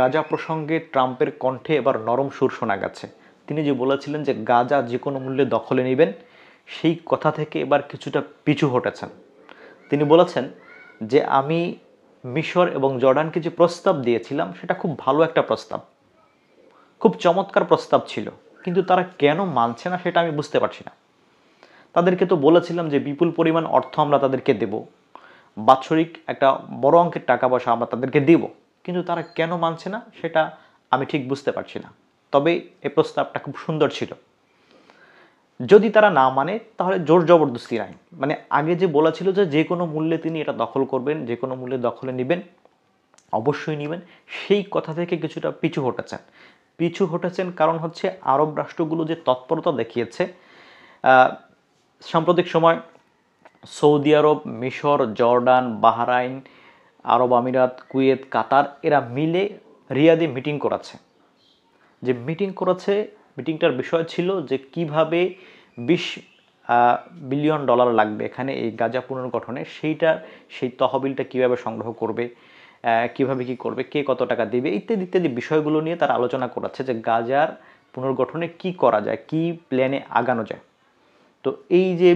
গাজা প্রসঙ্গে ট্রাম্পের কণ্ঠে এবার নরম সুর শোনা গেছে। তিনি যে বলেছিলেন যে গাজা যে কোনো মূল্যে দখলে নেবেন, সেই কথা থেকে এবার কিছুটা পিছু হটেছেন। তিনি বলেছেন যে আমি মিশর এবং জর্ডানকে যে প্রস্তাব দিয়েছিলাম সেটা খুব ভালো একটা প্রস্তাব, খুব চমৎকার প্রস্তাব ছিল, কিন্তু তারা কেন মানছে না সেটা আমি বুঝতে পারছি না। তাদেরকে তো বলেছিলাম যে বিপুল পরিমাণ অর্থ আমরা তাদেরকে দেব, বাৎসরিক একটা বড় অঙ্কের টাকা পয়সা আমরা তাদেরকে দেব, কিন্তু তারা কেন মানছে না সেটা আমি ঠিক বুঝতে পারছি না। তবে এই প্রস্তাবটা খুব সুন্দর ছিল। যদি তারা না মানে তাহলে জোর জবরদস্তি নাই, মানে আগে যে বলেছিল যে যে কোনো মূল্যে তিনি এটা দখল করবেন, যে কোনো মূল্যে দখলে নেবেন, অবশ্যই নেবেন, সেই কথা থেকে কিছুটা পিছু হটেছেন কারণ হচ্ছে আরব রাষ্ট্রগুলো যে তৎপরতা দেখিয়েছে। সাম্প্রতিক সময় সৌদি আরব, মিশর, জর্ডান, বাহরাইন, আরব আমিরাত, কুয়েত, কাতার এরা মিলে রিয়াদে মিটিং করেছে। যে মিটিং করেছে, মিটিংটার বিষয় ছিল যে কিভাবে 20 বিলিয়ন ডলার লাগবে এখানে এই গাজা পুনর্গঠনে, সেই তহবিলটা কিভাবে সংগ্রহ করবে, কিভাবে কি করবে, কে কত টাকা দেবে, ইত্যাদি ইত্যাদি বিষয়গুলো নিয়ে তারা আলোচনা করেছে যে গাজার পুনর্গঠনে কি করা যায়, কি প্ল্যানে আগানো যায়। তো এই যে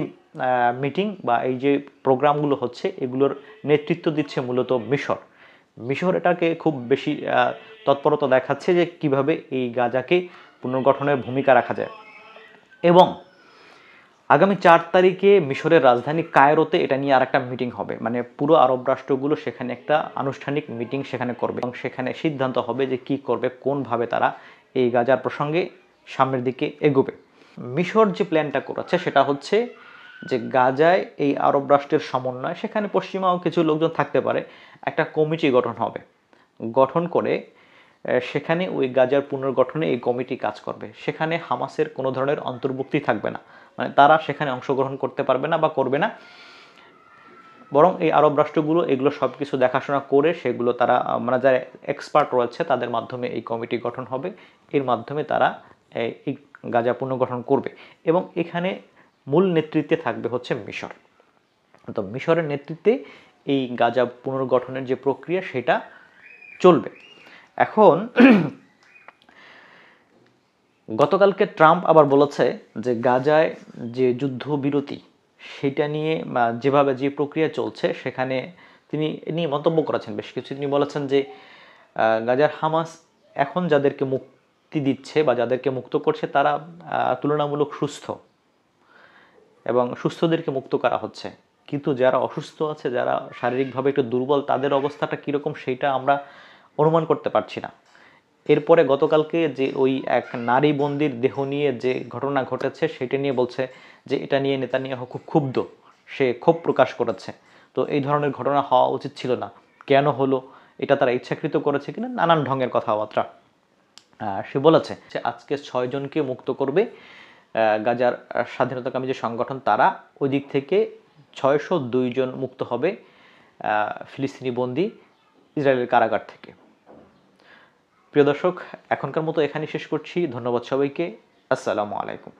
মিটিং বা এই যে প্রোগ্রামগুলো হচ্ছে, এগুলোর নেতৃত্ব দিচ্ছে মূলত মিশর এটাকে খুব বেশি তৎপরতা দেখাচ্ছে যে কিভাবে এই গাজাকে পুনর্গঠনের ভূমিকা রাখা যায়। এবং আগামী 4 তারিখে মিশরের রাজধানী কায়রোতে এটা নিয়ে আর একটা মিটিং হবে, মানে পুরো আরব রাষ্ট্রগুলো সেখানে একটা আনুষ্ঠানিক মিটিং সেখানে করবে এবং সেখানে সিদ্ধান্ত হবে যে কি করবে, কোনভাবে তারা এই গাজার প্রসঙ্গে সামনের দিকে এগোবে। মিশর যে প্ল্যানটা করেছে সেটা হচ্ছে যে গাজায় এই আরব রাষ্ট্রের সমন্বয়, সেখানে পশ্চিমাও কিছু লোকজন থাকতে পারে, একটা কমিটি গঠন করে সেখানে ওই গাজার পুনর্গঠনে এই কমিটি কাজ করবে। সেখানে হামাসের কোনো ধরনের অন্তর্ভুক্তি থাকবে না, মানে তারা সেখানে অংশগ্রহণ করতে পারবে না বা করবে না, বরং এই আরব রাষ্ট্রগুলো এগুলো সব কিছু দেখাশোনা করে সেগুলো তারা, মানে যারা এক্সপার্ট রয়েছে তাদের মাধ্যমে এই কমিটি গঠন হবে। এর মাধ্যমে তারা এই গাজা পুনর্গঠন করবে এবং এখানে মূল নেতৃত্বে থাকবে হচ্ছে মিশর। তো মিশরের নেতৃত্বে এই গাজা পুনর্গঠনের যে প্রক্রিয়া সেটা চলবে। এখন গতকালকে ট্রাম্প আবার বলেছে যে গাজায় যে যুদ্ধবিরতি সেটা নিয়ে যেভাবে যে প্রক্রিয়া চলছে সেখানে তিনি নিয়ে মন্তব্য করেছেন বেশ কিছু। তিনি বলেছেন যে গাজার হামাস এখন যাদেরকে মুক্তি দিচ্ছে বা যাদেরকে মুক্ত করছে তারা তুলনামূলক সুস্থ এবং সুস্থদেরকে মুক্ত করা হচ্ছে, কিন্তু যারা অসুস্থ আছে, যারা শারীরিকভাবে একটু দুর্বল, তাদের অবস্থাটা কীরকম সেটা আমরা অনুমান করতে পারছি না। এরপরে গতকালকে যে ওই এক নারী বন্দির দেহ নিয়ে যে ঘটনা ঘটেছে সেটা নিয়ে বলছে যে এটা নিয়ে নেতানিয়াহু খুব ক্ষুব্ধ, সে ক্ষোভ প্রকাশ করেছে। তো এই ধরনের ঘটনা হওয়া উচিত ছিল না, কেন হলো, এটা তারা ইচ্ছাকৃত করেছে কিনা, নানান ঢঙ্গের কথাবার্তা সে বলেছে। যে আজকে 6 জনকে মুক্ত করবে গাজার স্বাধীনতাকামী যে সংগঠন, তারা ওই দিক থেকে 602 জন মুক্ত হবে ফিলিস্তিনি বন্দী ইসরায়েলের কারাগার থেকে। প্রিয় দর্শক, এখনকার মতো এখানেই শেষ করছি। ধন্যবাদ সবাইকে। আসসালামু আলাইকুম।